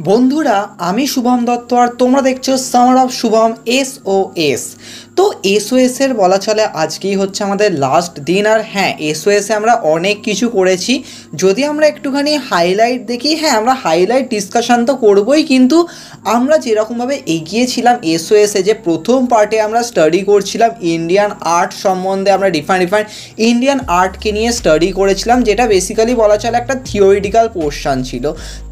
বন্ধুরা, আমি শুভম দত্ত আর তোমরা দেখছো সামার অফ শুভম SOS। তো SOS এর বলা চলে আজকেই হচ্ছে আমাদের লাস্ট দিন। আর হ্যাঁ, SOS এ আমরা অনেক কিছু করেছি। যদি আমরা একটুখানি হাইলাইট দেখি, হ্যাঁ আমরা হাইলাইট ডিসকাশন তো করবোই, কিন্তু আমরা যেরকমভাবে এগিয়েছিলাম SOS এ, যে প্রথম পার্টে আমরা স্টাডি করছিলাম ইন্ডিয়ান আর্ট সম্বন্ধে, আমরা ডিফারেন্ট ইন্ডিয়ান আর্টকে নিয়ে স্টাডি করেছিলাম, যেটা বেসিক্যালি বলা চলে একটা থিওরিটিক্যাল পোর্শন ছিল।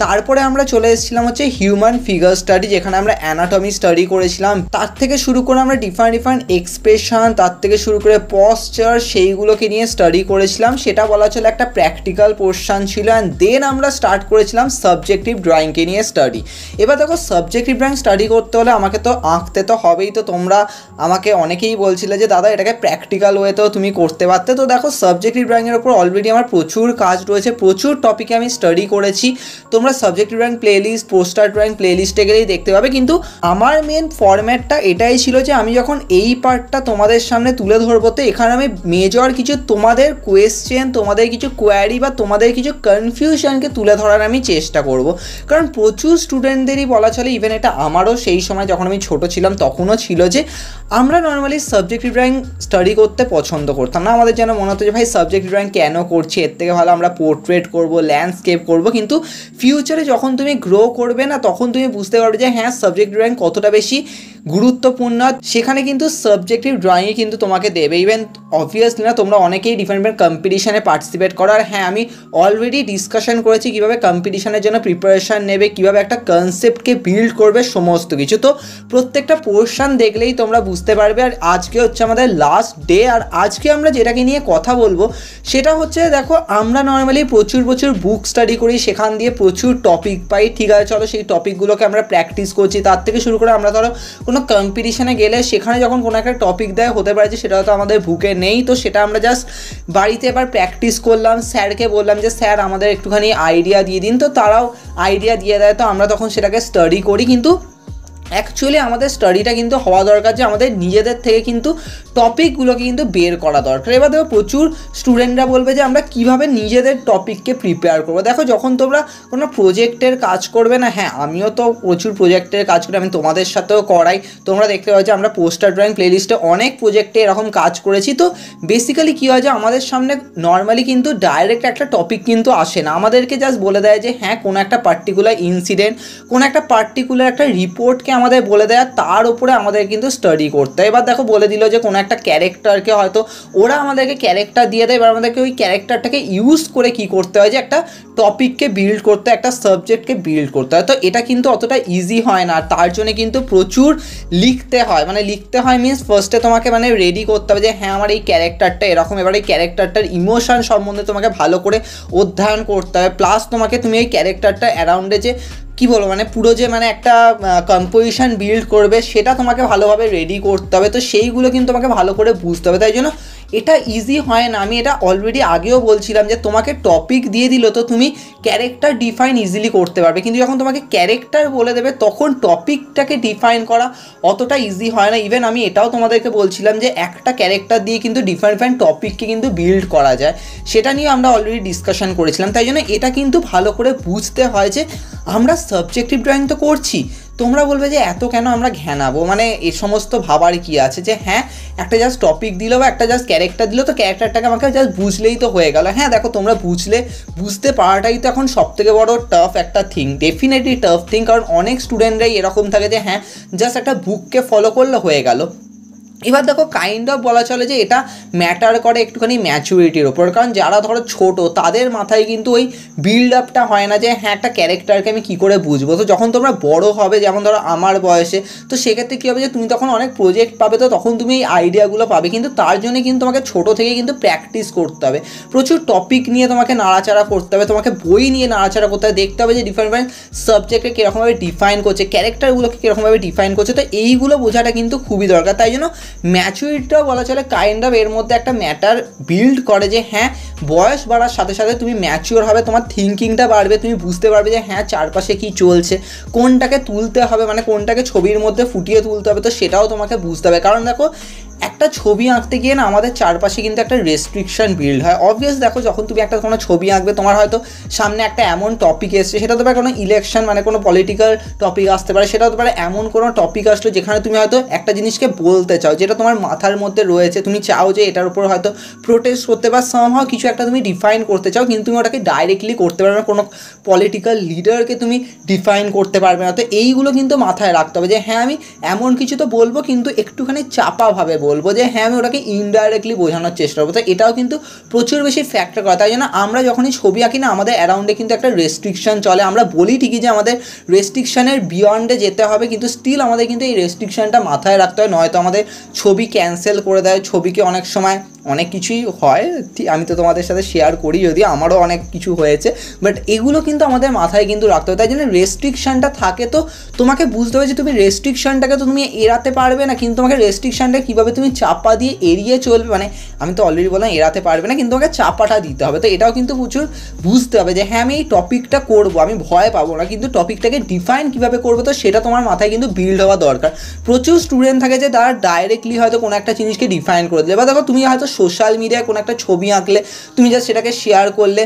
তারপরে আমরা চলে এসেছিলাম হচ্ছে হিউম্যান ফিগার স্টাডি, যেখানে আমরা অ্যানাটমি স্টাডি করেছিলাম। তার থেকে শুরু করে আমরা ডিফারেন্ট এক্সপ্রেশন, তার থেকে শুরু করে পশ্চার, সেইগুলোকে নিয়ে স্টাডি করেছিলাম। সেটা বলা চলে একটা প্র্যাকটিক্যাল পোর্শন ছিল। অ্যান্ড দেন আমরা স্টার্ট করেছিলাম সাবজেক্টিভ ড্রয়িংকে নিয়ে স্টাডি। এবার দেখো, সাবজেক্টিভ ড্রয়িং স্টাডি করতে হলে আমাকে তো আঁকতে তো হবেই। তো তোমরা আমাকে অনেকেই বলছিলে যে দাদা এটাকে প্র্যাকটিক্যাল ওয়েতেও তুমি করতে পারতে। তো দেখো, সাবজেক্টিভ ড্রয়িংয়ের ওপর অলরেডি আমার প্রচুর কাজ রয়েছে, প্রচুর টপিকে আমি স্টাডি করেছি। তোমরা subjective drawing playlist, poster drawing প্লেলিস্টে গেলেই দেখতে পাবে। কিন্তু আমার মেন ফরম্যাটটা এটাই ছিল যে আমি যখন এই পার্টটা তোমাদের সামনে তুলে ধরবো, তো এখানে আমি মেজর কিছু তোমাদের কোয়েশ্চেন, তোমাদের কিছু কোয়ারি বা তোমাদের কিছু কনফিউশনকে তুলে ধরার আমি চেষ্টা করব। কারণ প্রচুর স্টুডেন্টদেরই বলা চলে, ইভেন এটা আমারও সেই সময় যখন আমি ছোট ছিলাম তখনও ছিল, যে আমরা নর্মালি সাবজেক্টিভ ড্রয়িং স্টাডি করতে পছন্দ করতাম না। আমাদের যেন মনে হতো যে ভাই সাবজেক্টিভ ড্রয়িং কেন করছি, এর থেকে ভালো আমরা পোর্ট্রেট করব, ল্যান্ডস্কেপ করব। কিন্তু ফিউচারে যখন তুমি গ্রো করবে না, তখন তুমি বুঝতে পারবে যে হ্যাঁ, সাবজেক্টিভ ড্রয়িং কতটা বেশি গুরুত্বপূর্ণ। সেখানে কিন্তু সাবজেক্টিভ ড্রয়িংয়ে কিন্তু তোমাকে দেবে। ইভেন অবভিয়াসলি না, তোমরা অনেকেই ডিফারেন্ট কম্পিটিশানে পার্টিসিপেট করো। আর হ্যাঁ, আমি অলরেডি ডিসকাশন করেছি কীভাবে কম্পিটিশানের জন্য প্রিপারেশান নেবে, কীভাবে একটা কনসেপ্টকে বিল্ড করবে, সমস্ত কিছু। তো প্রত্যেকটা পোর্শন দেখলেই তোমরা বুঝতে পারবে। আর আজকে হচ্ছে আমাদের লাস্ট ডে। আর আজকে আমরা যেটাকে নিয়ে কথা বলবো সেটা হচ্ছে, দেখো আমরা নর্মালি প্রচুর বুক স্টাডি করি, সেখান দিয়ে প্রচুর টপিক পাই। ঠিক আছে, চলো সেই টপিকগুলোকে আমরা প্র্যাকটিস করছি। তার থেকে শুরু করে আমরা ধরো কোনো কম্পিটিশানে গেলে সেখানে যখন কোনো একটা টপিক দেয়, হতে পারে যে সেটা হয়তো আমাদের বুকে নেই, তো সেটা আমরা জাস্ট বাড়িতে এবার প্র্যাকটিস করলাম। স্যারকে বললাম যে স্যার আমাদের একটুখানি আইডিয়া দিয়ে দিন, তো তারাও আইডিয়া দিয়ে দেয়। তো আমরা তখন সেটাকে স্টাডি করি। কিন্তু অ্যাকচুয়ালি আমাদের স্টাডিটা কিন্তু হওয়া দরকার যে আমাদের নিজেদের থেকে কিন্তু টপিকগুলোকে কিন্তু বের করা দরকার। এবার দেখো, প্রচুর স্টুডেন্টরা বলবে যে আমরা কিভাবে নিজেদের টপিককে প্রিপেয়ার করবো। দেখো, যখন তোমরা কোনো প্রজেক্টের কাজ করবে না, হ্যাঁ আমিও তো প্রচুর প্রজেক্টের কাজ করি, আমি তোমাদের সাথেও করাই। তোমরা দেখতে পাচ্ছ যে আমরা পোস্টার ড্রয়িং প্লেলিস্টে অনেক প্রজেক্টে এরকম কাজ করেছি। তো বেসিক্যালি কী হয় যে আমাদের সামনে নর্মালি কিন্তু ডাইরেক্ট একটা টপিক কিন্তু আসে না, আমাদেরকে জাস্ট বলে দেয় যে হ্যাঁ কোনো একটা পার্টিকুলার ইনসিডেন্ট, কোনো একটা পার্টিকুলার একটা রিপোর্টকে আমাদের বলে দেয়, তার উপরে আমাদের কিন্তু স্টাডি করতে হয়। এবার দেখো, বলে দিল যে কোনো একটা ক্যারেক্টারকে, হয়তো ওরা আমাদেরকে ক্যারেক্টার দিয়ে দেয়, এবার আমাদেরকে ওই ক্যারেক্টারটাকে ইউজ করে কি করতে হয়, যে একটা টপিককে বিল্ড করতে হয়, একটা সাবজেক্টকে বিল্ড করতে হয়। তো এটা কিন্তু অতটা ইজি হয় না, তার জন্য কিন্তু প্রচুর লিখতে হয়। মানে লিখতে হয় মিনস ফার্স্টে তোমাকে মানে রেডি করতে হবে যে হ্যাঁ আমার এই ক্যারেক্টারটা এরকম, এবার এই ক্যারেক্টারটার ইমোশন সম্বন্ধে তোমাকে ভালো করে অধ্যয়ন করতে হবে। প্লাস তুমি এই ক্যারেক্টারটা অ্যারাউন্ডে যে কী বলবো, মানে পুরো যে মানে একটা কম্পোজিশন বিল্ড করবে, সেটা তোমাকে ভালোভাবে রেডি করতে হবে। তো সেইগুলো কিন্তু তোমাকে ভালো করে বুঝতে হবে। তাই জন্য এটা ইজি হয় না। আমি এটা অলরেডি আগেও বলছিলাম যে তোমাকে টপিক দিয়ে দিল তো তুমি ক্যারেক্টার ডিফাইন ইজিলি করতে পারবে, কিন্তু যখন তোমাকে ক্যারেক্টার বলে দেবে তখন টপিকটাকে ডিফাইন করা অতটা ইজি হয় না। ইভেন আমি এটাও তোমাদেরকে বলছিলাম যে একটা ক্যারেক্টার দিয়ে কিন্তু ডিফারেন্ট টপিককে কিন্তু বিল্ড করা যায়, সেটা নিয়ে আমরা অলরেডি ডিসকাশন করেছিলাম। তাই জন্য এটা কিন্তু ভালো করে বুঝতে হয় যে আমরা সাবজেক্টিভ ড্রয়িং তো করছি। তোমরা বলবে যে এত কেন আমরা ঘ্যানাবো, মানে এ সমস্ত ভাবার কি আছে, যে হ্যাঁ একটা জাস্ট টপিক দিল বা একটা জাস্ট ক্যারেক্টার দিল, তো ক্যারেক্টারটাকে আমাকে জাস্ট বুঝলেই তো হয়ে গেল। হ্যাঁ দেখো, তোমরা বুঝতে পারাটাই তো এখন সবথেকে বড় টাফ একটা থিং, ডেফিনেটলি টাফ থিং। কারণ অনেক স্টুডেন্টরাই এরকম থাকে যে হ্যাঁ জাস্ট একটা বুককে ফলো করলে হয়ে গেল। এবার দেখো, কাইন্ড অফ বলা চলে যে এটা ম্যাটার করে একটুখানি ম্যাচুরিটির ওপর। কারণ যারা ধরো ছোটো, তাদের মাথায় কিন্তু ওই বিল্ড আপটা হয় না যে হ্যাঁ একটা ক্যারেক্টারকে আমি কী করে বুঝবো। তো যখন তোমরা বড় হবে, যেমন ধরো আমার বয়সে, তো সেক্ষেত্রে কী হবে যে তুমি তখন অনেক প্রজেক্ট পাবে, তো তখন তুমি এই আইডিয়াগুলো পাবে। কিন্তু তার জন্য কিন্তু তোমাকে ছোটো থেকে কিন্তু প্র্যাকটিস করতে হবে, প্রচুর টপিক নিয়ে তোমাকে নাড়াচাড়া করতে হবে, তোমাকে বই নিয়ে নাড়াচাড়া করতে হবে, দেখতে হবে যে ডিফারেন্ট সাবজেক্টকে কীরকমভাবে ডিফাইন করছে, ক্যারেক্টারগুলোকে কীরকমভাবে ডিফাইন করছে। তো এইগুলো বোঝাটা কিন্তু খুবই দরকার। তাই জন্য ম্যাচুরিটিটাও বলা চলে কাইন্ড অফ এর মধ্যে একটা ম্যাটার বিল্ড করে, যে হ্যাঁ বয়স বাড়ার সাথে সাথে তুমি ম্যাচিওর হবে, তোমার থিঙ্কিংটা বাড়বে, তুমি বুঝতে পারবে যে হ্যাঁ চারপাশে কী চলছে, কোনটাকে তুলতে হবে, মানে কোনটাকে ছবির মধ্যে ফুটিয়ে তুলতে হবে, তো সেটাও তোমাকে বুঝতে হবে। কারণ দেখো, একটা ছবি আঁকতে গিয়ে না আমাদের চারপাশে কিন্তু একটা রেস্ট্রিকশন বিল্ড হয়। অবভিয়াস দেখো, যখন তুমি একটা কোনো ছবি আঁকবে, তোমার হয়তো সামনে একটা এমন টপিক এসছে, সেটা হতে পারে কোনো ইলেকশন, মানে কোনো পলিটিক্যাল টপিক আসতে পারে, সেটা হতে পারে এমন কোনো টপিক আসলো যেখানে তুমি হয়তো একটা জিনিসকে বলতে চাও, যেটা তোমার মাথার মধ্যে রয়েছে, তুমি চাও যে এটার উপর হয়তো প্রোটেস্ট করতে বা সামহাও কিছু একটা তুমি ডিফাইন করতে চাও, কিন্তু তুমি ওটাকে ডাইরেক্টলি করতে পারবে না, কোনো পলিটিক্যাল লিডারকে তুমি ডিফাইন করতে পারবে না। তো এইগুলো কিন্তু মাথায় রাখতে হবে যে হ্যাঁ আমি এমন কিছু তো বলবো, কিন্তু একটুখানি চাপাভাবে বলবো, যে হ্যাঁ আমি ওটাকে ইনডাইরেক্টলি বোঝানোর চেষ্টা করবো। তো এটাও কিন্তু প্রচুর বেশি ফ্যাক্টর করে। তাই জন্য আমরা যখনই ছবি আঁকি না, আমাদের অ্যারাউন্ডে কিন্তু একটা রেস্ট্রিকশন চলে। আমরা বলি ঠিকই যে আমাদের রেস্ট্রিকশনের বিয়ন্ডে যেতে হবে, কিন্তু স্টিল আমাদের কিন্তু এই রেস্ট্রিকশনটা মাথায় রাখতে হয়, নয়তো আমাদের ছবি ক্যান্সেল করে দেয়। ছবিকে অনেক সময় অনেক কিছুই হয়, আমি তো তোমাদের সাথে শেয়ার করি, যদি আমারও অনেক কিছু হয়েছে, বাট এগুলো কিন্তু আমাদের মাথায় কিন্তু রাখতে হবে। তাই জন্য রেস্ট্রিকশনটা থাকে, তো তোমাকে বুঝতে হবে যে তুমি রেস্ট্রিকশনটাকে তো তুমি এড়াতে পারবে না, কিন্তু তোমাকে রেস্ট্রিকশনটা কীভাবে তুমি চাপা দিয়ে এড়িয়ে চলবে, মানে আমি তো অলরেডি বললাম এড়াতে পারবে না, কিন্তু তোমাকে চাপাটা দিতে হবে। তো এটাও কিন্তু প্রচুর বুঝতে হবে যে হ্যাঁ আমি এই টপিকটা করবো, আমি ভয় পাবো না, কিন্তু টপিকটাকে ডিফাইন কীভাবে করবো, তো সেটা তোমার মাথায় কিন্তু বিল্ড হওয়া দরকার। প্রচুর স্টুডেন্ট থাকে যে তারা ডাইরেক্টলি হয়তো কোনো একটা জিনিসকে ডিফাইন করে দিলে, বা দেখো তুমি হয়তো সোশ্যাল মিডিয়ায় কোনো একটা ছবি আঁকলে, তুমি জাস্ট সেটাকে শেয়ার করলে,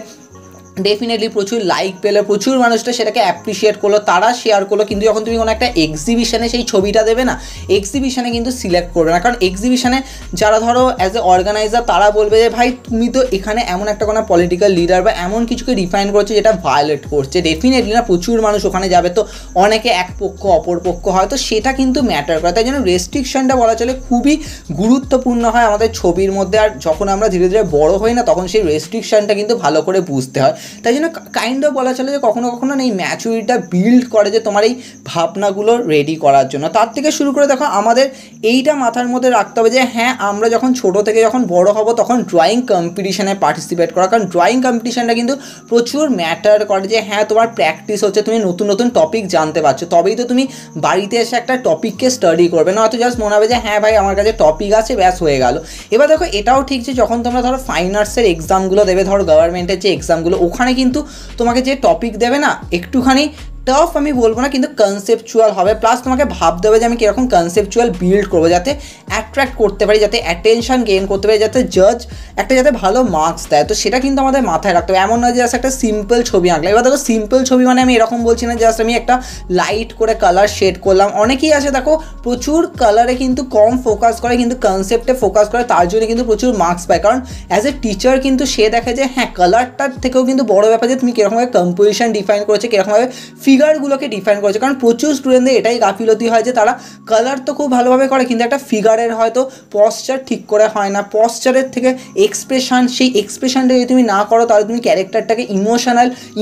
ডেফিনেটলি প্রচুর লাইক পেলে, প্রচুর মানুষটা সেটাকে অ্যাপ্রিসিয়েট করলো, তারা শেয়ার করলো, কিন্তু যখন তুমি কোনো একটা এক্সিবিশনে সেই ছবিটা দেবে না, এক্সিবিশনে কিন্তু সিলেক্ট করবে না, কারণ এক্সিবিশনে যারা ধরো অ্যাজ এ অর্গানাইজার, তারা বলবে যে ভাই তুমি তো এখানে এমন একটা কোনো পলিটিক্যাল লিডার বা এমন কিছুকে ডিফাইন করছে যেটা ভায়োলেট করছে, ডেফিনেটলি না প্রচুর মানুষ ওখানে যাবে, তো অনেকে এক পক্ষ অপর পক্ষ হয়, তো সেটা কিন্তু ম্যাটার করে। তাই জন্য রেস্ট্রিকশনটা বলা চলে খুবই গুরুত্বপূর্ণ হয় আমাদের ছবির মধ্যে। আর যখন আমরা ধীরে ধীরে বড় হই না, তখন সেই রেস্ট্রিকশনটা কিন্তু ভালো করে বুঝতে হয়। তাই জন্য কাইন্ড অফ বলা চলে যে কখনো কখনো এই ম্যাচুরিটিটা বিল্ড করে যে তোমার এই ভাবনাগুলো রেডি করার জন্য। তার থেকে শুরু করে দেখো, আমাদের এইটা মাথার মধ্যে রাখতে হবে যে হ্যাঁ আমরা যখন ছোটো থেকে যখন বড় হব, তখন ড্রয়িং কম্পিটিশানে পার্টিসিপেট করা, কারণ ড্রয়িং কম্পিটিশানটা কিন্তু প্রচুর ম্যাটার করে যে হ্যাঁ তোমার প্র্যাকটিস হচ্ছে, তুমি নতুন নতুন টপিক জানতে পারছো, তবেই তো তুমি বাড়িতে এসে একটা টপিককে স্টাডি করবে, না হয়তো জাস্ট মনে হবে যে হ্যাঁ ভাই আমার কাছে টপিক আছে, ব্যাস হয়ে গেল। এবার দেখো এটাও ঠিক যে যখন তোমরা ধরো ফাইন আর্টসের এক্সামগুলো দেবে, ধরো গভর্নমেন্টের যে এক্সামগুলো, ওখানে কিন্তু তোমাকে যে টপিক দেবে না, একটুখানি টাফ আমি বলবো না, কিন্তু কনসেপচুয়াল হবে, প্লাস তোমাকে ভাবতে হবে যে আমি কীরকম কনসেপচুয়াল বিল্ড করবো, যাতে অ্যাট্রাক্ট করতে পারি, যাতে অ্যাটেনশন গেইন করতে পারি, যাতে জাজ একটা যাতে ভালো মার্কস দেয়। তো সেটা কিন্তু আমাদের মাথায় রাখতে হবে। এমন নয় যে জাস্ট একটা সিম্পল ছবি আঁকলাম। এবার দেখো সিম্পল ছবি মানে আমি এরকম বলছি না জাস্ট আমি একটা লাইট করে কালার শেড করলাম। অনেকেই আছে দেখো প্রচুর কালারে কিন্তু কম ফোকাস করে, কিন্তু কনসেপ্টে ফোকাস করে, তার জন্য কিন্তু প্রচুর মার্কস পায়, কারণ অ্যাজ এ টিচার কিন্তু সে দেখে যে হ্যাঁ কালারটার থেকেও কিন্তু বড় ব্যাপার যে তুমি কীরকমভাবে কম্পোজিশন ডিফাইন করেছো, কীরকমভাবে ফিগারগুলোকে ডিফাইন করেছে। কারণ প্রচুর স্টুডেন্টদের এটাই গাফিলতি হয় যে তারা কালার তো খুব ভালোভাবে করে, কিন্তু একটা ফিগারের হয়তো পশ্চার ঠিক করে হয় না, পশ্চারের থেকে এক্সপ্রেশন, সেই এক্সপ্রেশনটা যদি তুমি না করো, তাহলে তুমি ক্যারেক্টারটাকে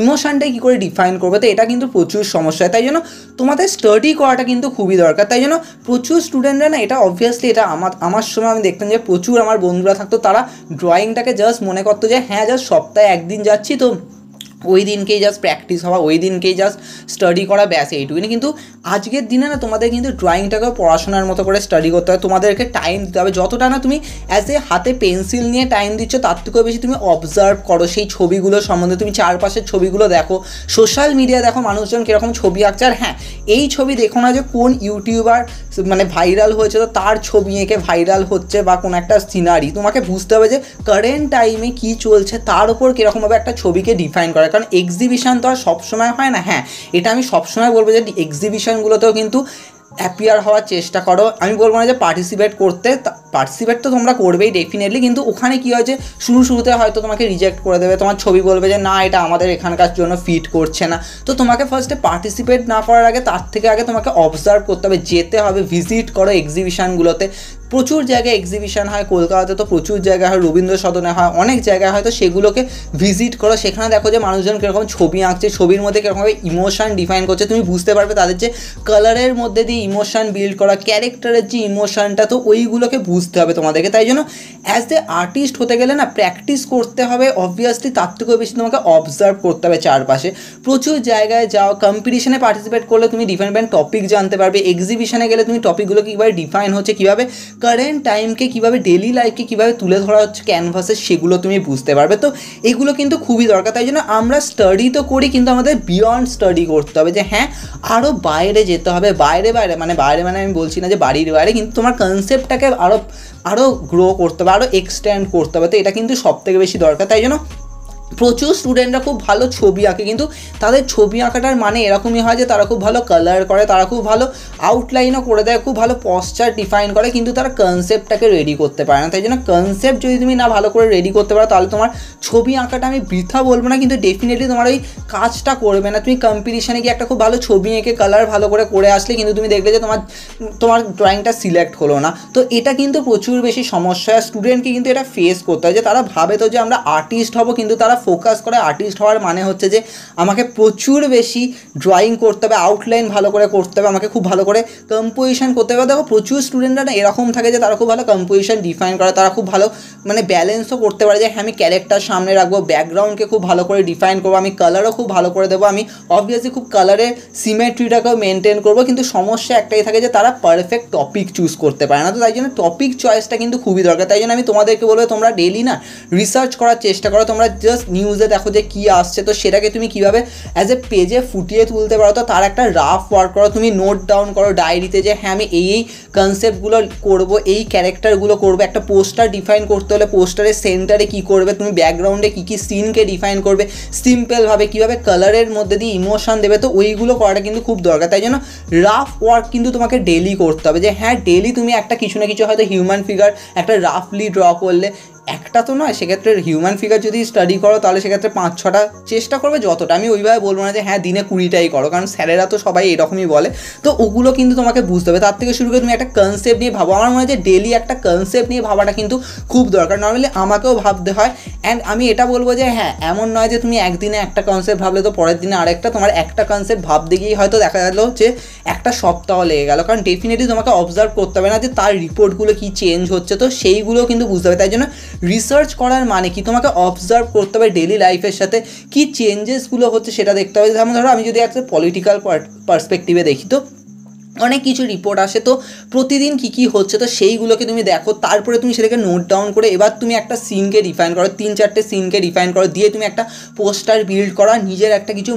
ইমোশনটাই কী করে ডিফাইন করবে, তো এটা কিন্তু প্রচুর সমস্যা হয়। তাই জন্য তোমাদের স্টাডি করাটা কিন্তু খুবই দরকার। তাই জন্য প্রচুর স্টুডেন্টরা না, এটা অবভিয়াসলি এটা আমার সময় আমি দেখতাম যে প্রচুর আমার বন্ধুরা থাকতো, তারা ড্রয়িংটাকে জাস্ট মনে করতো যে হ্যাঁ জাস্ট সপ্তাহে একদিন যাচ্ছি, তো ওই দিনকেই জাস্ট প্র্যাকটিস হওয়া, ওই দিনকেই জাস্ট স্টাডি করা, ব্যাস এইটুকুনি। কিন্তু আজকের দিনে না তোমাদের কিন্তু ড্রয়িংটাকেও পড়াশোনার মতো করে স্টাডি করতে হবে, তোমাদেরকে টাইম দিতে হবে। যতটা না তুমি অ্যাজ এ হাতে পেন্সিল নিয়ে টাইম দিচ্ছ, তার থেকেও বেশি তুমি অবজার্ভ করো সেই ছবিগুলো সম্বন্ধে, তুমি চারপাশের ছবিগুলো দেখো, সোশ্যাল মিডিয়া দেখো মানুষজন কীরকম ছবি আঁকছে। আর হ্যাঁ, এই ছবি দেখো না যে কোন ইউটিউবার মানে ভাইরাল হয়েছে তো তার ছবি এঁকে ভাইরাল হচ্ছে, বা কোনো একটা সিনারি। তোমাকে বুঝতে হবে যে কারেন্ট টাইমে কী চলছে, তার উপর কীরকমভাবে একটা ছবিকে ডিফাইন করা। কারণ এক্সিবিশন তো আর সবসময় হয় না। হ্যাঁ, এটা আমি সবসময় বলবো যে এক্সিবিশনগুলোতেও কিন্তু অ্যাপিয়ার হওয়ার চেষ্টা করো। আমি বলবো না যে পার্টিসিপেট তো তোমরা করবেই ডেফিনেটলি, কিন্তু ওখানে কী হয় যে শুরুতে হয়তো তোমাকে রিজেক্ট করে দেবে, তোমার ছবি বলবে যে না এটা আমাদের এখানকার জন্য ফিট করছে না। তো তোমাকে ফার্স্টে পার্টিসিপেট না করার আগে, তার থেকে আগে তোমাকে অবজার্ভ করতে হবে, যেতে হবে, ভিজিট করো এক্সিবিশনগুলোতে। প্রচুর জায়গায় এক্সিবিশন হয়, কলকাতাতে তো প্রচুর জায়গায় হয়, রবীন্দ্র সদনে হয়, অনেক জায়গায় হয়। তো সেগুলোকে ভিজিট করো, সেখানে দেখো যে মানুষজন কীরকম ছবি আঁকছে, ছবির মধ্যে কীরকমভাবে ইমোশন ডিফাইন করছে, তুমি বুঝতে পারবে তাদের যে কালারের মধ্যে দিয়ে ইমোশন বিল্ড করা, ক্যারেক্টারের যে ইমোশনটা, তো ওইগুলোকে বুঝতে হবে তোমাদেরকে। তাই জন্য অ্যাজ এ আর্টিস্ট হতে গেলে না প্র্যাকটিস করতে হবে অবভিয়াসলি, তার থেকেও বেশি তোমাকে অবজার্ভ করতে হবে চারপাশে। প্রচুর জায়গায় যাও, কম্পিটিশনে পার্টিসিপেট করলে তুমি ডিফারেন্ট টপিক জানতে পারবে, এক্সিবিশনে গেলে তুমি টপিকগুলো কীভাবে ডিফাইন হচ্ছে, কীভাবে কারেন্ট টাইমকে, কীভাবে ডেলি লাইফকে কীভাবে তুলে ধরা হচ্ছে ক্যানভাসে, সেগুলো তুমি বুঝতে পারবে। তো এগুলো কিন্তু খুবই দরকার। তাই জন্য আমরা স্টাডি তো করি, কিন্তু আমাদের বিয়ন্ড স্টাডি করতে হবে, যে হ্যাঁ আরও বাইরে যেতে হবে। বাইরে মানে আমি বলছি না যে বাড়ির বাইরে, কিন্তু তোমার কনসেপ্টটাকে আরও আরও গ্রো করতে হবে, আরও এক্সটেন্ড করতে হবে। তো এটা কিন্তু সবথেকে বেশি দরকার। তাই জন্য প্রচুর স্টুডেন্টরা খুব ভালো ছবি আঁকে, কিন্তু তাদের ছবি আঁকাটার মানে এরকমই হয় যে তারা খুব ভালো কালার করে, তারা খুব ভালো আউটলাইনও করে দেয়, খুব ভালো পশ্চার ডিফাইন করে, কিন্তু তারা কনসেপ্টটাকে রেডি করতে পারে না। তাই জন্য কনসেপ্ট যদি তুমি না ভালো করে রেডি করতে পারো, তাহলে তোমার ছবি আঁকাটা আমি বৃথা বলবো না, কিন্তু ডেফিনেটলি তোমার ওই কাজটা করবে না। তুমি কম্পিটিশানে গিয়ে একটা খুব ভালো ছবি এঁকে কালার ভালো করে আসলে কিন্তু তুমি দেখলে যে তোমার ড্রয়িংটা সিলেক্ট হলো না। তো এটা কিন্তু প্রচুর বেশি সমস্যা, স্টুডেন্টকে কিন্তু এটা ফেস করতে হয় যে তারা ভাবে তো যে আমরা আর্টিস্ট হব, কিন্তু তারা ফোকাস করে আর্টিস্ট হওয়ার মানে হচ্ছে যে আমাকে প্রচুর বেশি ড্রয়িং করতে হবে, আউটলাইন ভালো করে করতে হবে, আমাকে খুব ভালো করে কম্পোজিশন করতে হবে। দেখো প্রচুর স্টুডেন্টরা না এরকম থাকে যে তারা খুব ভালো কম্পোজিশন ডিফাইন করে, তারা খুব ভালো মানে ব্যালেন্সও করতে পারে যে হ্যাঁ আমি ক্যারেক্টার সামনে রাখবো, ব্যাকগ্রাউন্ডকে খুব ভালো করে ডিফাইন করবো, আমি কালারও খুব ভালো করে দেবো, আমি অবভিয়াসলি খুব কালারের সিমেট্রিটাকেও মেনটেন করবো। কিন্তু সমস্যা একটাই থাকে যে তারা পারফেক্ট টপিক চুজ করতে পারে না। তো তাই জন্য টপিক চয়েসটা কিন্তু খুবই দরকার। তাই জন্য আমি তোমাদেরকে বলবো তোমরা ডেইলি না রিসার্চ করার চেষ্টা করো। তোমরা জাস্ট নিউজে দেখো যে কী আসছে, তো সেটাকে তুমি কীভাবে অ্যাজ এ পেজে ফুটিয়ে তুলতে পারো, তো তার একটা রাফ ওয়ার্ক করো, তুমি নোট ডাউন করো ডায়েরিতে যে হ্যাঁ আমি এই কনসেপ্টগুলো করবো, এই ক্যারেক্টারগুলো করবো। একটা পোস্টার ডিফাইন করতে হলে পোস্টারের সেন্টারে কী করবে, তুমি ব্যাকগ্রাউন্ডে কী কী সিনকে ডিফাইন করবে, সিম্পলভাবে কীভাবে কালারের মধ্যে দিয়ে ইমোশন দেবে, তো ওইগুলো করাটা কিন্তু খুব দরকার। তাই জন্য রাফ ওয়ার্ক কিন্তু তোমাকে ডেলি করতে হবে যে হ্যাঁ ডেলি তুমি একটা কিছু না কিছু হয়তো হিউম্যান ফিগার একটা রাফলি ড্র করলে, একটা তো নয়, সেক্ষেত্রে হিউম্যান ফিগার যদি স্টাডি করো তাহলে সেক্ষেত্রে 5-6টা চেষ্টা করবে যতটা। আমি ওইভাবে বলবো না যে হ্যাঁ দিনে 20টাই করো, কারণ স্যারেরা তো সবাই এরকমই বলে। তো ওগুলো কিন্তু তোমাকে বুঝতে হবে। তার থেকে শুরু করে তুমি একটা কনসেপ্ট নিয়ে ভাবো। আমার মনে হয় যে ডেলি একটা কনসেপ্ট নিয়ে ভাবাটা কিন্তু খুব দরকার। নর্মালি আমাকেও ভাবতে হয়। অ্যান্ড আমি এটা বলবো যে হ্যাঁ এমন নয় যে তুমি একদিনে একটা কনসেপ্ট ভাবলে তো পরের দিনে আরেকটা, তোমার একটা কনসেপ্ট ভাবতে গিয়েই হয়তো দেখা গেল যে একটা সপ্তাহ লেগে গেল, কারণ ডেফিনেটলি তোমাকে অবজার্ভ করতে হবে না যে তার রিপোর্টগুলো কী চেঞ্জ হচ্ছে, তো সেইগুলো কিন্তু বুঝতে হবে। তাই জন্য রিসার্চ করার মানে কি, তোমাকে অবজার্ভ করতে হবে ডেলি লাইফের সাথে কী চেঞ্জেসগুলো হচ্ছে সেটা দেখতে হবে। যেমন ধরো আমি যদি একটা পলিটিক্যাল পার্সপেক্টিভে দেখি, তো অনেক কিছু রিপোর্ট আসে, তো প্রতিদিন কী কী হচ্ছে তো সেইগুলোকে তুমি দেখো, তারপরে তুমি সেটাকে নোট ডাউন করে এবার তুমি একটা সিনকে ডিফাইন করো, 3-4টে সিনকে ডিফাইন করো, দিয়ে তুমি একটা পোস্টার বিল্ড করা, নিজের একটা কিছু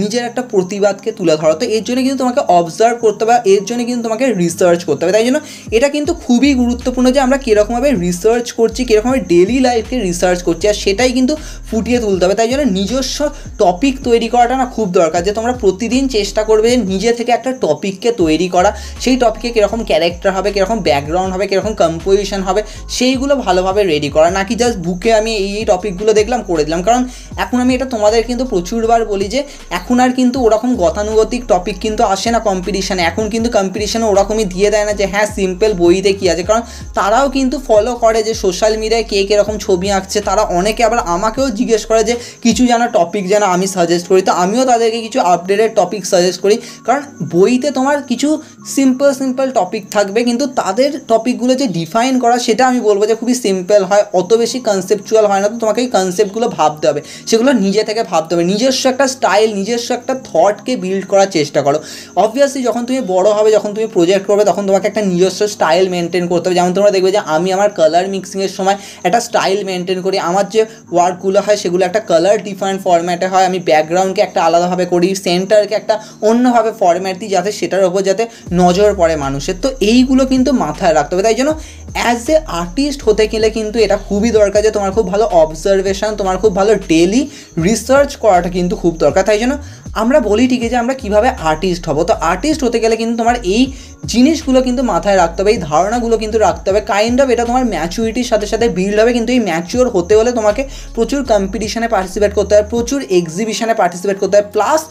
নিজের একটা প্রতিবাদকে তুলে ধরো। তো এর জন্য কিন্তু তোমাকে অবজার্ভ করতে হবে, এর জন্য কিন্তু তোমাকে রিসার্চ করতে হবে। তাই জন্য এটা কিন্তু খুবই গুরুত্বপূর্ণ যে আমরা কীরকমভাবে রিসার্চ করছি, কীরকমভাবে ডেলি লাইফকে রিসার্চ করছি, আর সেটাই কিন্তু ফুটিয়ে তুলতে হবে। তাই জন্য নিজস্ব টপিক তৈরি করাটা না খুব দরকার, যে তোমরা প্রতিদিন চেষ্টা করবে যে নিজে থেকে একটা টপিককে তৈরি করা, সেই টপিকে কীরকম ক্যারেক্টার হবে, কীরকম ব্যাকগ্রাউন্ড হবে, কীরকম কম্পোজিশন হবে, সেইগুলো ভালোভাবে রেডি করা, নাকি জাস্ট বুকে আমি এই টপিকগুলো দেখলাম করে দিলাম। কারণ এখন আমি এটা তোমাদের কিন্তু প্রচুরবার বলি যে এখন আর কিন্তু ওরকম গতানুগতিক টপিক কিন্তু আসে না কম্পিটিশানে। এখন কিন্তু কম্পিটিশানে ওরকমই দিয়ে দেয় না যে হ্যাঁ সিম্পল বইতে কী আছে, কারণ তারাও কিন্তু ফলো করে যে সোশ্যাল মিডিয়ায় কে কীরকম ছবি আঁকছে। তারা অনেকে আবার আমাকেও জিজ্ঞেস করে যে কিছু যেন টপিক যেন আমি সাজেস্ট করি, তো আমিও তাদেরকে কিছু আপডেটেড টপিক সাজেস্ট করি। কারণ বইতে তোমার কিছু সিম্পল টপিক থাকবে, কিন্তু তাদের টপিকগুলো যে ডিফাইন করা সেটা আমি বলবো যে খুবই সিম্পল হয়, অত বেশি কনসেপচুয়াল হয় না। তো তোমাকে এই কনসেপ্টগুলো ভাবতে হবে, সেগুলো নিজে থেকে ভাবতে হবে, নিজস্ব একটা স্টাইল, নিজস্ব একটা থটকে বিল্ড করার চেষ্টা করো। অবভিয়াসলি যখন তুমি বড় হবে, যখন তুমি প্রজেক্ট করবে, তখন তোমাকে একটা নিজস্ব স্টাইল মেনটেন করতে হবে। যেমন তোমরা দেখবে যে আমি আমার কালার মিক্সিংয়ের সময় একটা স্টাইল মেনটেন করি, আমার যে ওয়ার্কগুলো হয় সেগুলো একটা কালার ডিফাইন ফরম্যাটে হয়, আমি ব্যাকগ্রাউন্ডকে একটা আলাদাভাবে করি, সেন্টারকে একটা অন্যভাবে ফরম্যাট দিই, যাতে সেটার ওপর যাতে নজর পড়ে মানুষের। তো এইগুলো কিন্তু মাথায় রাখতে হবে। তাই জন্য অ্যাজ এ আর্টিস্ট হতে গেলে কিন্তু এটা খুবই দরকার যে তোমার খুব ভালো অবজারভেশন, তোমার খুব ভালো ডেলি রিসার্চ করাটা কিন্তু খুব দরকার। তাই জন্য আমরা বলি ঠিকই যে আমরা কীভাবে আর্টিস্ট হব, তো আর্টিস্ট হতে গেলে কিন্তু তোমার এই জিনিসগুলো কিন্তু মাথায় রাখতে হবে, এই ধারণাগুলো কিন্তু রাখতে হবে। কাইন্ড অফ এটা তোমার ম্যাচুরিটির সাথে সাথে বিল্ড হবে, কিন্তু এই ম্যাচিওর হতে হলে তোমাকে প্রচুর কম্পিটিশানে পার্টিসিপেট করতে হবে, প্রচুর এক্সিবিশনে পার্টিসিপেট করতে হবে, প্লাস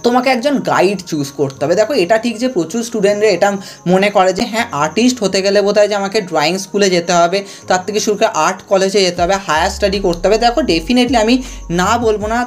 তোমাকে একজন গাইড চুজ করতে হবে। দেখো এটা ঠিক যে প্রচুর স্টুডেন্টরা এটা মনে করে যে হ্যাঁ আর্টিস্ট হতে গেলে বোধহয় যে আমাকে ড্রয়িং স্কুলে যেতে হবে, তার থেকে শুরু করে আর্ট কলেজে যেতে হবে, হায়ার স্টাডি করতে হবে। দেখো ডেফিনেটলি আমি না বলবো না,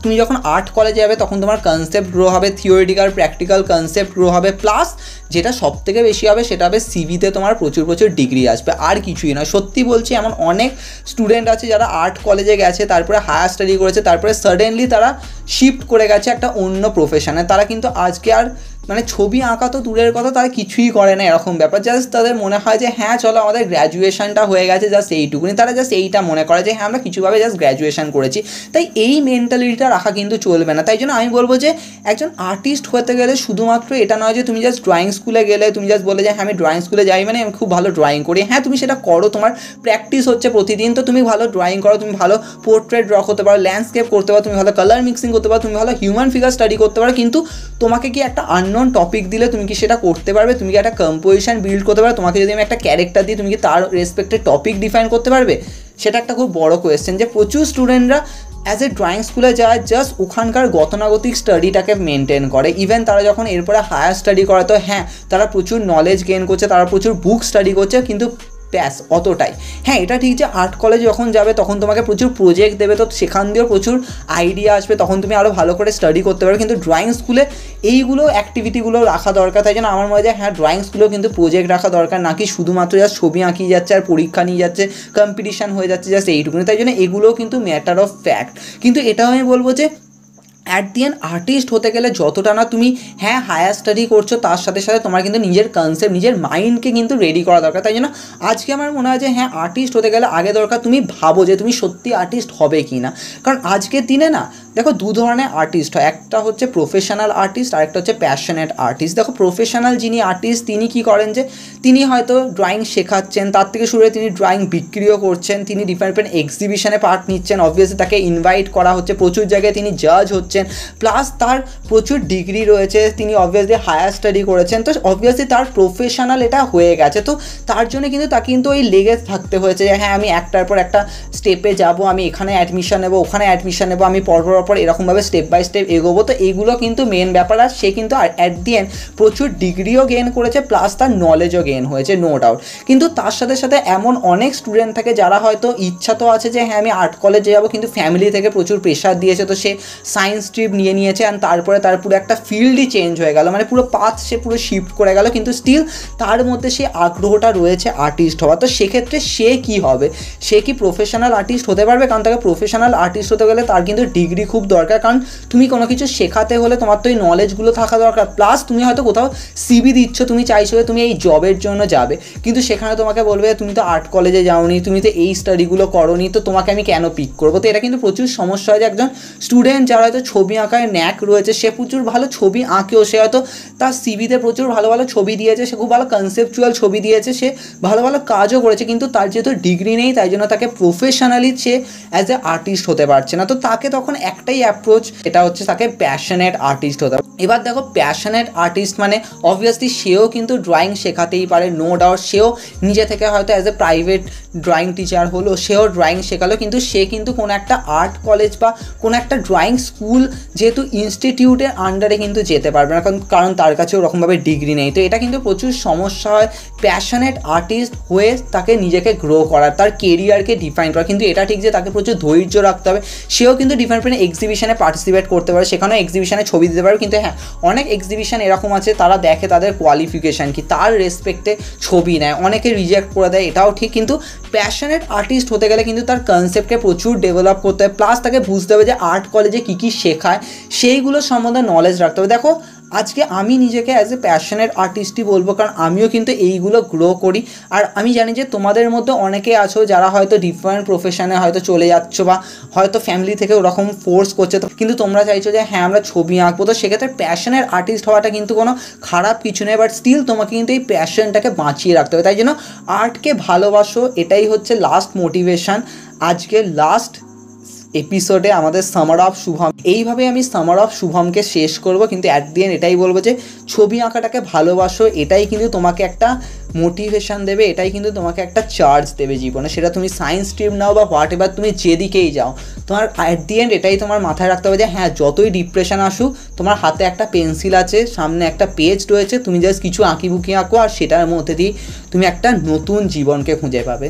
তুমি যখন আর্ট কলেজে যাবে তখন তোমার কনসেপ্ট গ্রো হবে, থিওরিটিক্যাল প্র্যাকটিক্যাল কনসেপ্ট গ্রো হবে, প্লাস যেটা সবথেকে বেশি হবে সেটা হবে সিভিতে তোমার প্রচুর ডিগ্রি আসবে, আর কিছুই না। সত্যি বলছি, এমন অনেক স্টুডেন্ট আছে যারা আর্ট কলেজে গেছে, তারপরে হায়ার স্টাডি করেছে, তারপরে সাডেনলি তারা শিফট করে গেছে একটা অন্য প্রফেশনে, তারা কিন্তু আজকে আর মানে ছবি আঁকা তো দূরের কথা, তারা কিছুই করে না এরকম ব্যাপার। জাস্ট তাদের মনে হয় যে হ্যাঁ চলো আমাদের গ্র্যাজুয়েশনটা হয়ে গেছে, জাস্ট এইটুকুনি, তারা জাস্ট এইটা মনে করে যে হ্যাঁ আমরা কিছুভাবে জাস্ট গ্র্যাজুয়েশন করেছি। তাই এই মেন্টালিটিটা রাখা কিন্তু চলবে না। তাই জন্য আমি বলবো যে একজন আর্টিস্ট হতে গেলে শুধুমাত্র এটা নয় যে তুমি জাস্ট ড্রয়িং স্কুলে গেলে, তুমি জাস্ট বলে যে হ্যাঁ আমি ড্রয়িং স্কুলে যাই মানে আমি খুব ভালো ড্রয়িং করি। হ্যাঁ তুমি সেটা করো, তোমার প্র্যাকটিস হচ্ছে প্রতিদিন, তো তুমি ভালো ড্রয়িং করো, তুমি ভালো পোর্ট্রেট ড্র করতে পারো, ল্যান্ডস্কেপ করতে পারো, তুমি ভালো কালার মিক্সিং করতে পারো, তুমি ভালো হিউম্যান ফিগার স্টাডি করতে পারো। কিন্তু তোমাকে কি একটা আননোন টপিক দিলে তুমি কি সেটা করতে পারবে? তুমি কি একটা কম্পোজিশন বিল্ড করতে পারবে? তোমাকে যদি আমি একটা ক্যারেক্টার দিই, তুমি কি তার রেসপেক্টেড টপিক ডিফাইন করতে পারবে? সেটা একটা খুব বড় কোয়েশ্চেন, যে প্রচুর স্টুডেন্টরা অ্যাজ এ ড্রয়িং স্কুলে যায় জাস্ট ওখানকার গতানুগতিক স্টাডিটাকে মেনটেন করে। ইভেন তারা যখন এরপরে হায়ার স্টাডি করে, তো হ্যাঁ তারা প্রচুর নলেজ গেইন করছে, তারা প্রচুর বুক স্টাডি করছে, কিন্তু ব্যাস অতটাই। হ্যাঁ এটা ঠিক যে আর্ট কলেজ যখন যাবে তখন তোমাকে প্রচুর প্রজেক্ট দেবে, তো সেখান দিয়েও প্রচুর আইডিয়া আসবে, তখন তুমি আরও ভালো করে স্টাডি করতে পারবে। কিন্তু ড্রয়িং স্কুলে এইগুলো অ্যাক্টিভিটিগুলো রাখা দরকার। তাই জন্য আমার মনে হয় হ্যাঁ ড্রয়িং স্কুলেও কিন্তু প্রজেক্ট রাখা দরকার, নাকি শুধুমাত্র জাস্ট ছবি আঁকিয়ে যাচ্ছে আর পরীক্ষা নিয়ে যাচ্ছে, কম্পিটিশান হয়ে যাচ্ছে জাস্ট এইটুকুনি। তাই জন্য এগুলোও কিন্তু ম্যাটার অফ ফ্যাক্ট। কিন্তু এটাও আমি বলবো যে অ্যাট দি এন্ড আর্টিস্ট হতে গেলে যতটা না তুমি হ্যাঁ হায়ার স্টাডি করছো, তার সাথে সাথে তোমার কিন্তু নিজের কনসেপ্ট, নিজের মাইন্ডকে কিন্তু রেডি করা দরকার। তাই জন্য আজকে আমার মনে হয় যে হ্যাঁ আর্টিস্ট হতে গেলে আগে দরকার তুমি ভাবো যে তুমি সত্যি আর্টিস্ট হবে কি না। কারণ আজকের দিনে না দেখো দু ধরনের আর্টিস্ট হয়, একটা হচ্ছে প্রফেশনাল আর্টিস্ট আর একটা হচ্ছে প্যাশনেট আর্টিস্ট। দেখো প্রফেশনাল যিনি আর্টিস্ট তিনি কী করেন, যে তিনি হয়তো ড্রয়িং শেখাচ্ছেন, তার থেকে শুরু করে তিনি ড্রয়িং বিক্রিও করছেন, তিনি ডিফারেন্ট ডিফারেন্ট এক্সিবিশনে পার্ট নিচ্ছেন, অবভিয়াসলি তাকে ইনভাইট করা হচ্ছে, প্রচুর জায়গায় তিনি জাজ হচ্ছেন, প্লাস তার প্রচুর ডিগ্রি রয়েছে, তিনি অবভিয়াসলি হায়ার স্টাডি করেছেন, তো অবভিয়াসলি তার প্রফেশনাল এটা হয়ে গেছে। তো তার জন্য কিন্তু তাকে কিন্তু ওই লেগে থাকতে হয়েছে যে হ্যাঁ আমি একটার পর একটা স্টেপে যাব, আমি এখানে অ্যাডমিশন নেবো, ওখানে অ্যাডমিশন নেবো, আমি পরপর এরকমভাবে স্টেপ বাই স্টেপ এগোবো। তো এইগুলো কিন্তু মেন ব্যাপার। আর সে কিন্তু অ্যাট দি এন্ড প্রচুর ডিগ্রিও গেইন করেছে, প্লাস তার নলেজও গেইন হয়েছে, নো ডাউট। কিন্তু তার সাথে সাথে এমন অনেক স্টুডেন্ট থাকে যারা হয়তো ইচ্ছা তো আছে যে হ্যাঁ আমি আর্ট কলেজে যাবো, কিন্তু ফ্যামিলি থেকে প্রচুর প্রেশার দিয়েছে, তো সে সায়েন্স স্ট্রিম নিয়েছে, আর তারপরে তার পুরো একটা ফিল্ডই চেঞ্জ হয়ে গেল, মানে পুরো পাথ সে পুরো শিফট করে গেল, কিন্তু স্টিল তার মধ্যে সে আগ্রহটা রয়েছে আর্টিস্ট হওয়া। তো সেক্ষেত্রে সে কি হবে, সে কি প্রফেশনাল আর্টিস্ট হতে পারবে? কারণ তাকে প্রফেশনাল আর্টিস্ট হতে গেলে তার কিন্তু ডিগ্রি খুব দরকার, কারণ তুমি কোনো কিছু শেখাতে হলে তোমার তো এই নলেজগুলো থাকা দরকার। প্লাস তুমি হয়তো কোথাও সিভি দিচ্ছ, তুমি চাইছো যে তুমি এই জবের জন্য যাবে, কিন্তু সেখানে তোমাকে বলবে তুমি তো আর্ট কলেজে যাওনি, তুমি তো এই স্টাডিগুলো করোনি, তো তোমাকে আমি কেন পিক করবো? তো এটা কিন্তু প্রচুর সমস্যা হয় যে একজন স্টুডেন্ট যারা হয়তো ছবি আঁকায় ন্যাক রয়েছে, সে প্রচুর ভালো ছবি আঁকেও, সে হয়তো তার সিভিতে প্রচুর ভালো ভালো ছবি দিয়েছে, সে খুব ভালো কনসেপচুয়াল ছবি দিয়েছে, সে ভালো ভালো কাজও করেছে, কিন্তু তার যেহেতু ডিগ্রি নেই তাই জন্য তাকে professionally say as a artist হতে পারছে না। তো তাকে তখন একটাই অ্যাপ্রোচ, এটা হচ্ছে তাকে প্যাশনেট আর্টিস্ট হতে হবে। এবার দেখো প্যাশনেট আর্টিস্ট মানে অবভিয়াসলি সেও কিন্তু ড্রয়িং শেখাতেই পারে, নো ডাউট। সেও নিজে থেকে হয়তো as a private drawing teacher হলো, সেও ড্রয়িং শেখালো, কিন্তু সে কিন্তু কোনো একটা আর্ট কলেজ বা কোনো একটা ড্রয়িং স্কুল যেহেতু ইনস্টিটিউটের আন্ডারে কিন্তু যেতে পারবে না, কারণ তার কাছে ওরকমভাবে ডিগ্রি নেই। তো এটা কিন্তু প্রচুর সমস্যা হয় প্যাশনেট আর্টিস্ট হয়ে তাকে নিজেকে গ্রো করার, তার কেরিয়ারকে ডিফাইন করা। কিন্তু এটা ঠিক যে তাকে প্রচুর ধৈর্য রাখতে হবে। সেও কিন্তু ডিফারেন্ট ডিফারেন্ট এক্সিবিশনে পার্টিসিপেট করতে পারে, সেখানেও এক্সিবিশনে ছবি দিতে পারবে। কিন্তু হ্যাঁ অনেক এক্সিবিশন এরকম আছে তারা দেখে তাদের কোয়ালিফিকেশান কি, তার রেসপেক্টে ছবি নেয়, অনেকে রিজেক্ট করে দেয়, এটাও ঠিক। কিন্তু প্যাশনেট আর্টিস্ট হতে গেলে কিন্তু তার কনসেপ্টকে প্রচুর ডেভেলপ করতে হবে, প্লাস তাকে বুঝতে হবে যে আর্ট কলেজে কী কী শেখায় সেইগুলো সম্বন্ধে নলেজ রাখতে হবে। দেখো আজকে আমি নিজেকে অ্যাজ এ প্যাশনেট আর্টিস্টই বলবো, কারণ আমিও কিন্তু এইগুলো গ্রো করি। আর আমি জানি যে তোমাদের মধ্যে অনেকে আছো যারা হয়তো ডিফারেন্ট প্রফেশনে হয়তো চলে যাচ্ছ, বা হয়তো ফ্যামিলি থেকে ওরকম ফোর্স করছে, তো কিন্তু তোমরা চাইছো যে হ্যাঁ আমরা ছবি আঁকবো। তো সেক্ষেত্রে প্যাশনের আর্টিস্ট হওয়াটা কিন্তু কোনো খারাপ কিছু নেই, বাট স্টিল তোমাকে কিন্তু এই প্যাশনটাকে বাঁচিয়ে রাখতে হবে। তাই জন্য আর্টকে ভালোবাসো, এটাই হচ্ছে লাস্ট মোটিভেশন আজকের লাস্ট এপিসোডে আমাদের সামার অফ শুভম। এইভাবে আমি সামার অফ শুভমকে শেষ করব, কিন্তু অ্যাট দি এন্ড এটাই বলবো যে ছবি আঁকাটাকে ভালোবাসো, এটাই কিন্তু তোমাকে একটা মোটিভেশান দেবে, এটাই কিন্তু তোমাকে একটা চার্জ দেবে জীবনে। সেটা তুমি সায়েন্স স্ট্রিম নাও বা হোয়াট এভার, তুমি যেদিকেই যাও, তোমার অ্যাট দি এন্ড এটাই তোমার মাথায় রাখতে হবে যে হ্যাঁ যতই ডিপ্রেশন আসুক তোমার হাতে একটা পেন্সিল আছে, সামনে একটা পেজ রয়েছে, তুমি জাস্ট কিছু আঁকি বুকি আঁকো, আর সেটার মধ্যে দিয়ে তুমি একটা নতুন জীবনকে খুঁজে পাবে।